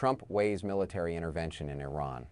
Trump weighs military intervention in Iran.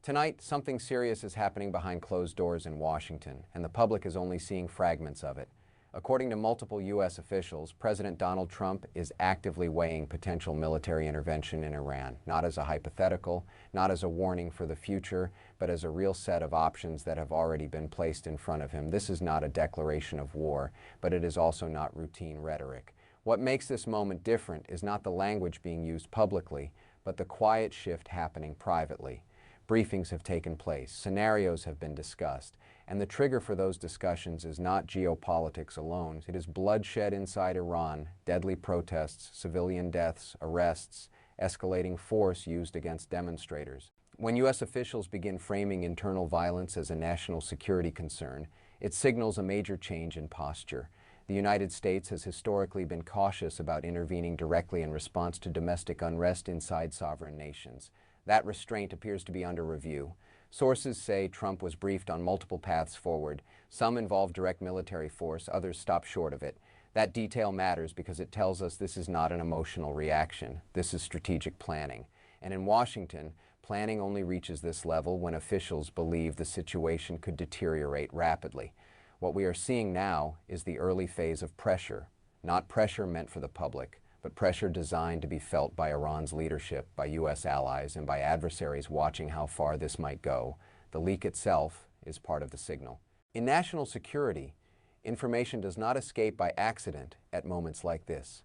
Tonight, something serious is happening behind closed doors in Washington, and the public is only seeing fragments of it. According to multiple U.S. officials, President Donald Trump is actively weighing potential military intervention in Iran, not as a hypothetical, not as a warning for the future, but as a real set of options that have already been placed in front of him. This is not a declaration of war, but it is also not routine rhetoric. What makes this moment different is not the language being used publicly, but the quiet shift happening privately. Briefings have taken place, scenarios have been discussed, and the trigger for those discussions is not geopolitics alone. It is bloodshed inside Iran, deadly protests, civilian deaths, arrests, escalating force used against demonstrators. When U.S. officials begin framing internal violence as a national security concern, it signals a major change in posture. The United States has historically been cautious about intervening directly in response to domestic unrest inside sovereign nations. That restraint appears to be under review. Sources say Trump was briefed on multiple paths forward. Some involve direct military force, others stop short of it. That detail matters because it tells us this is not an emotional reaction. This is strategic planning. And in Washington, planning only reaches this level when officials believe the situation could deteriorate rapidly. What we are seeing now is the early phase of pressure, not pressure meant for the public, but pressure designed to be felt by Iran's leadership, by U.S. allies, and by adversaries watching how far this might go. The leak itself is part of the signal. In national security, information does not escape by accident at moments like this.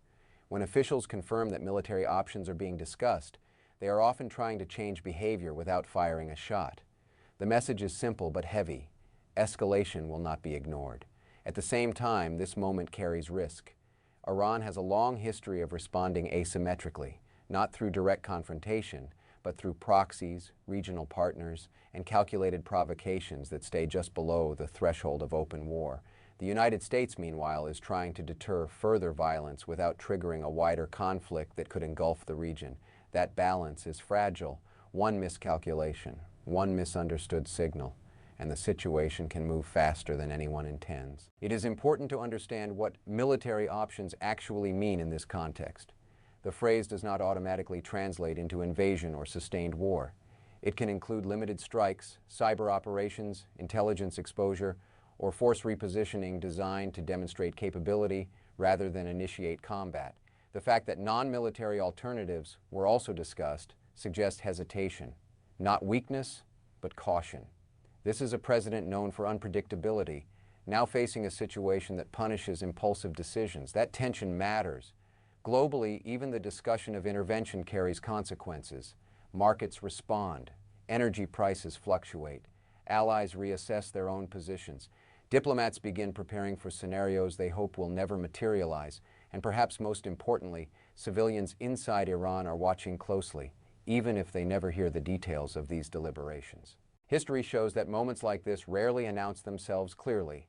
When officials confirm that military options are being discussed, they are often trying to change behavior without firing a shot. The message is simple but heavy. Escalation will not be ignored. At the same time, this moment carries risk. Iran has a long history of responding asymmetrically, not through direct confrontation, but through proxies, regional partners, and calculated provocations that stay just below the threshold of open war. The United States, meanwhile, is trying to deter further violence without triggering a wider conflict that could engulf the region. That balance is fragile. One miscalculation, one misunderstood signal, and the situation can move faster than anyone intends. It is important to understand what military options actually mean in this context. The phrase does not automatically translate into invasion or sustained war. It can include limited strikes, cyber operations, intelligence exposure, or force repositioning designed to demonstrate capability rather than initiate combat. The fact that non-military alternatives were also discussed suggests hesitation, not weakness, but caution. This is a president known for unpredictability, now facing a situation that punishes impulsive decisions. That tension matters. Globally, even the discussion of intervention carries consequences. Markets respond. Energy prices fluctuate. Allies reassess their own positions. Diplomats begin preparing for scenarios they hope will never materialize. And perhaps most importantly, civilians inside Iran are watching closely, even if they never hear the details of these deliberations. History shows that moments like this rarely announce themselves clearly.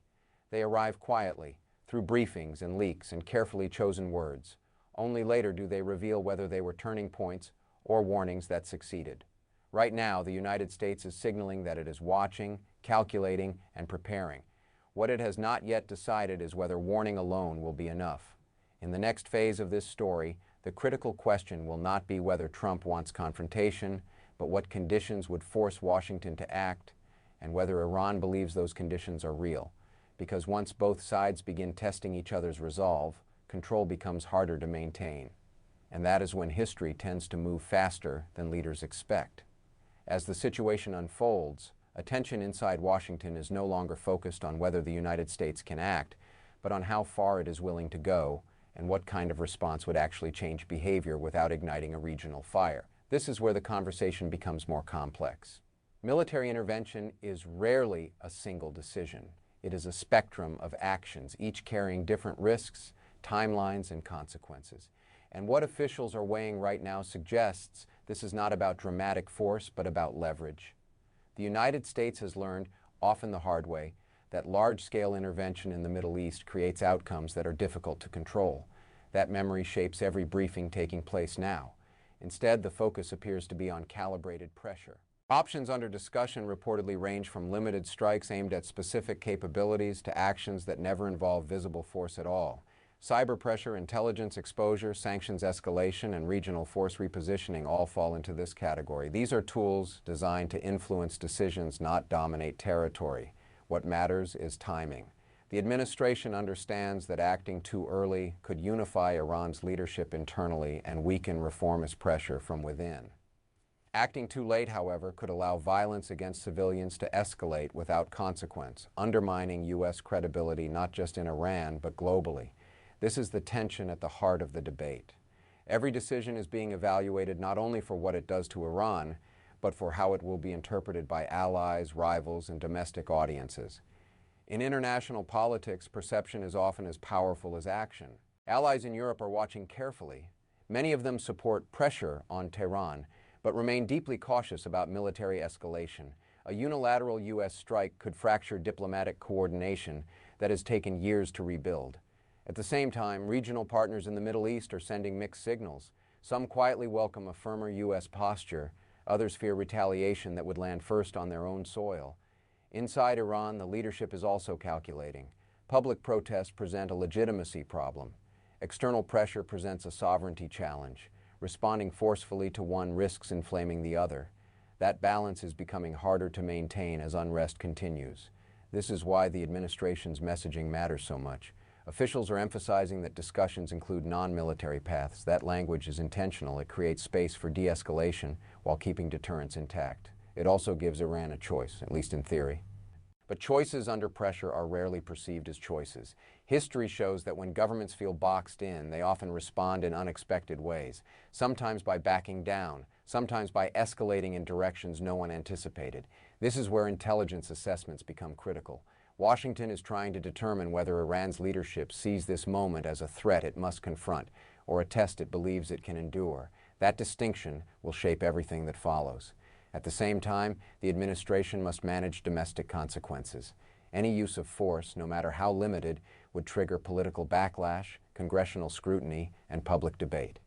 They arrive quietly, through briefings and leaks and carefully chosen words. Only later do they reveal whether they were turning points or warnings that succeeded. Right now, the United States is signaling that it is watching, calculating, and preparing. What it has not yet decided is whether warning alone will be enough. In the next phase of this story, the critical question will not be whether Trump wants confrontation, but what conditions would force Washington to act, and whether Iran believes those conditions are real. Because once both sides begin testing each other's resolve, control becomes harder to maintain. And that is when history tends to move faster than leaders expect. As the situation unfolds, attention inside Washington is no longer focused on whether the United States can act, but on how far it is willing to go, and what kind of response would actually change behavior without igniting a regional fire. This is where the conversation becomes more complex. Military intervention is rarely a single decision. It is a spectrum of actions, each carrying different risks, timelines, and consequences. And what officials are weighing right now suggests this is not about dramatic force, but about leverage. The United States has learned, often the hard way, that large-scale intervention in the Middle East creates outcomes that are difficult to control. That memory shapes every briefing taking place now. Instead, the focus appears to be on calibrated pressure. Options under discussion reportedly range from limited strikes aimed at specific capabilities to actions that never involve visible force at all. Cyber pressure, intelligence exposure, sanctions escalation, and regional force repositioning all fall into this category. These are tools designed to influence decisions, not dominate territory. What matters is timing. The administration understands that acting too early could unify Iran's leadership internally and weaken reformist pressure from within. Acting too late, however, could allow violence against civilians to escalate without consequence, undermining U.S. credibility not just in Iran, but globally. This is the tension at the heart of the debate. Every decision is being evaluated not only for what it does to Iran, but for how it will be interpreted by allies, rivals, and domestic audiences. In international politics, perception is often as powerful as action. Allies in Europe are watching carefully. Many of them support pressure on Tehran, but remain deeply cautious about military escalation. A unilateral U.S. strike could fracture diplomatic coordination that has taken years to rebuild. At the same time, regional partners in the Middle East are sending mixed signals. Some quietly welcome a firmer U.S. posture. Others fear retaliation that would land first on their own soil. Inside Iran, the leadership is also calculating. Public protests present a legitimacy problem. External pressure presents a sovereignty challenge. Responding forcefully to one risks inflaming the other. That balance is becoming harder to maintain as unrest continues. This is why the administration's messaging matters so much. Officials are emphasizing that discussions include non-military paths. That language is intentional. It creates space for de-escalation while keeping deterrence intact. It also gives Iran a choice, at least in theory. But choices under pressure are rarely perceived as choices. History shows that when governments feel boxed in, they often respond in unexpected ways, sometimes by backing down, sometimes by escalating in directions no one anticipated. This is where intelligence assessments become critical. Washington is trying to determine whether Iran's leadership sees this moment as a threat it must confront or a test it believes it can endure. That distinction will shape everything that follows. At the same time, the administration must manage domestic consequences. Any use of force, no matter how limited, would trigger political backlash, congressional scrutiny, and public debate.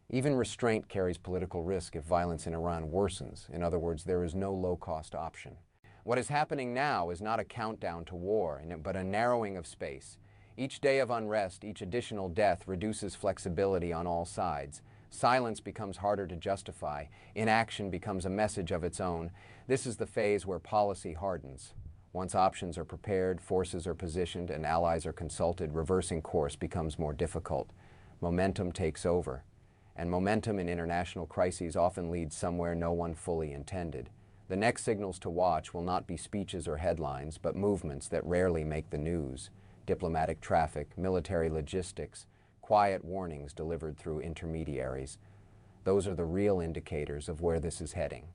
Even restraint carries political risk if violence in Iran worsens. In other words, there is no low-cost option. What is happening now is not a countdown to war, but a narrowing of space. Each day of unrest, each additional death reduces flexibility on all sides. Silence becomes harder to justify. Inaction becomes a message of its own. This is the phase where policy hardens. Once options are prepared, forces are positioned, and allies are consulted, reversing course becomes more difficult. Momentum takes over. And momentum in international crises often leads somewhere no one fully intended. The next signals to watch will not be speeches or headlines, but movements that rarely make the news. Diplomatic traffic, military logistics, quiet warnings delivered through intermediaries. Those are the real indicators of where this is heading.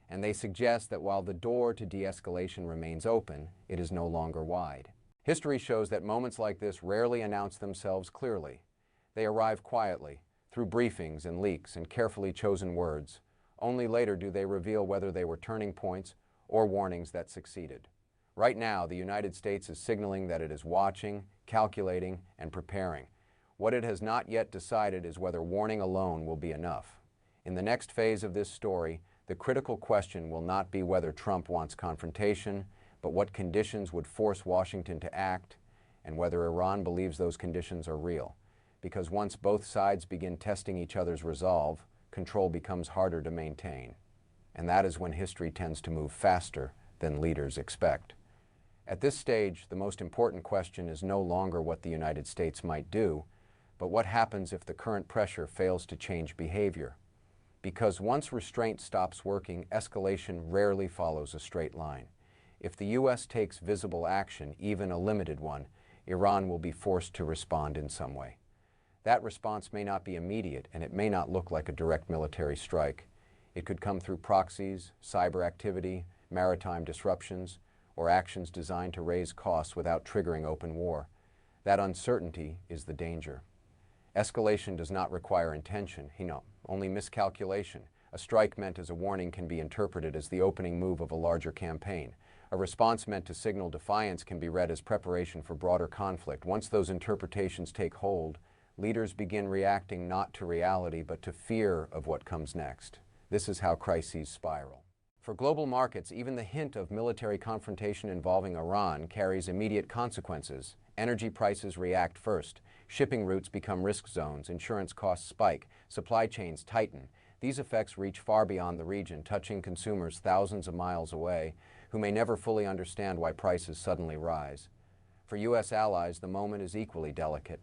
And they suggest that while the door to de-escalation remains open, it is no longer wide. History shows that moments like this rarely announce themselves clearly. They arrive quietly, through briefings and leaks and carefully chosen words. Only later do they reveal whether they were turning points or warnings that succeeded. Right now, the United States is signaling that it is watching, calculating, and preparing. What it has not yet decided is whether warning alone will be enough. In the next phase of this story, the critical question will not be whether Trump wants confrontation, but what conditions would force Washington to act, and whether Iran believes those conditions are real. Because once both sides begin testing each other's resolve, control becomes harder to maintain. And that is when history tends to move faster than leaders expect. At this stage, the most important question is no longer what the United States might do, but what happens if the current pressure fails to change behavior. Because once restraint stops working, escalation rarely follows a straight line. If the U.S. takes visible action, even a limited one, Iran will be forced to respond in some way. That response may not be immediate, and it may not look like a direct military strike. It could come through proxies, cyber activity, maritime disruptions, or actions designed to raise costs without triggering open war. That uncertainty is the danger. Escalation does not require intention, only miscalculation. A strike meant as a warning can be interpreted as the opening move of a larger campaign. A response meant to signal defiance can be read as preparation for broader conflict. Once those interpretations take hold, leaders begin reacting not to reality but to fear of what comes next. This is how crises spiral. For global markets, even the hint of military confrontation involving Iran carries immediate consequences. Energy prices react first. Shipping routes become risk zones, insurance costs spike, supply chains tighten. These effects reach far beyond the region, touching consumers thousands of miles away who may never fully understand why prices suddenly rise. For U.S. allies, the moment is equally delicate.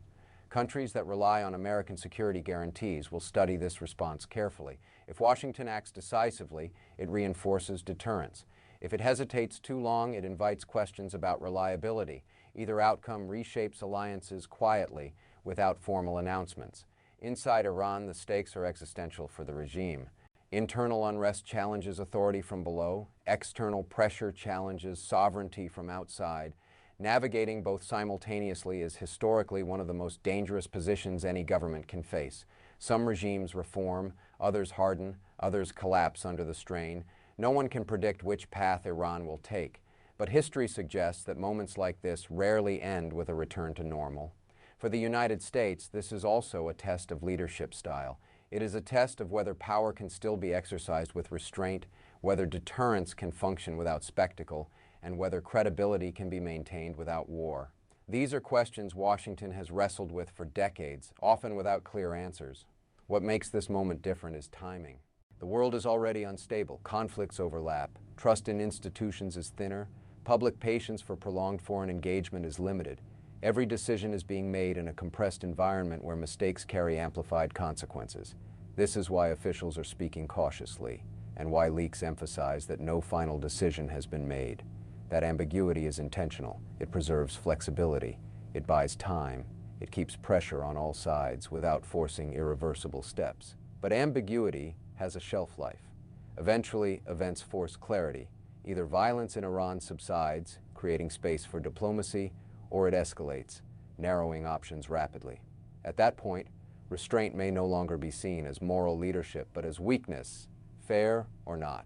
Countries that rely on American security guarantees will study this response carefully. If Washington acts decisively, it reinforces deterrence. If it hesitates too long, it invites questions about reliability. Either outcome reshapes alliances quietly, without formal announcements. Inside Iran, the stakes are existential for the regime. Internal unrest challenges authority from below. External pressure challenges sovereignty from outside. Navigating both simultaneously is historically one of the most dangerous positions any government can face. Some regimes reform, others harden, others collapse under the strain. No one can predict which path Iran will take, but history suggests that moments like this rarely end with a return to normal. For the United States, this is also a test of leadership style. It is a test of whether power can still be exercised with restraint, whether deterrence can function without spectacle, and whether credibility can be maintained without war. These are questions Washington has wrestled with for decades, often without clear answers. What makes this moment different is timing. The world is already unstable, conflicts overlap, trust in institutions is thinner, public patience for prolonged foreign engagement is limited. Every decision is being made in a compressed environment where mistakes carry amplified consequences. This is why officials are speaking cautiously, and why leaks emphasize that no final decision has been made. That ambiguity is intentional. It preserves flexibility. It buys time. It keeps pressure on all sides without forcing irreversible steps. But ambiguity has a shelf life. Eventually, events force clarity. Either violence in Iran subsides, creating space for diplomacy, or it escalates, narrowing options rapidly. At that point, restraint may no longer be seen as moral leadership, but as weakness, fair or not.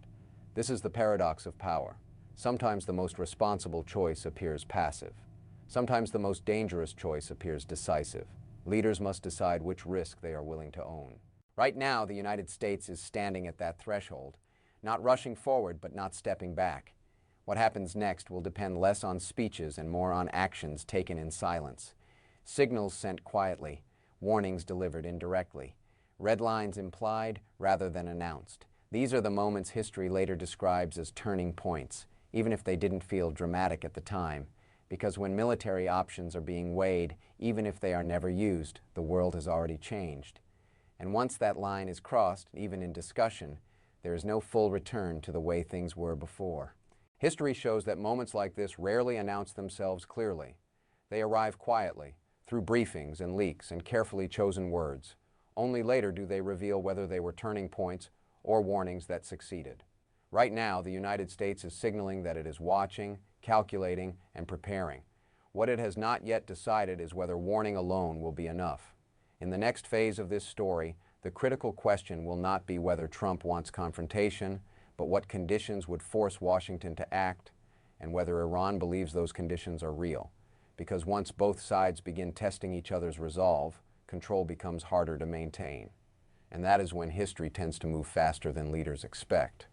This is the paradox of power. Sometimes the most responsible choice appears passive. Sometimes the most dangerous choice appears decisive. Leaders must decide which risk they are willing to own. Right now, the United States is standing at that threshold, not rushing forward but not stepping back. What happens next will depend less on speeches and more on actions taken in silence. Signals sent quietly, warnings delivered indirectly, red lines implied rather than announced. These are the moments history later describes as turning points, even if they didn't feel dramatic at the time, because when military options are being weighed, even if they are never used, the world has already changed. And once that line is crossed, even in discussion, there is no full return to the way things were before. History shows that moments like this rarely announce themselves clearly. They arrive quietly, through briefings and leaks and carefully chosen words. Only later do they reveal whether they were turning points or warnings that succeeded. Right now, the United States is signaling that it is watching, calculating, and preparing. What it has not yet decided is whether warning alone will be enough. In the next phase of this story, the critical question will not be whether Trump wants confrontation, but what conditions would force Washington to act, and whether Iran believes those conditions are real. Because once both sides begin testing each other's resolve, control becomes harder to maintain. And that is when history tends to move faster than leaders expect.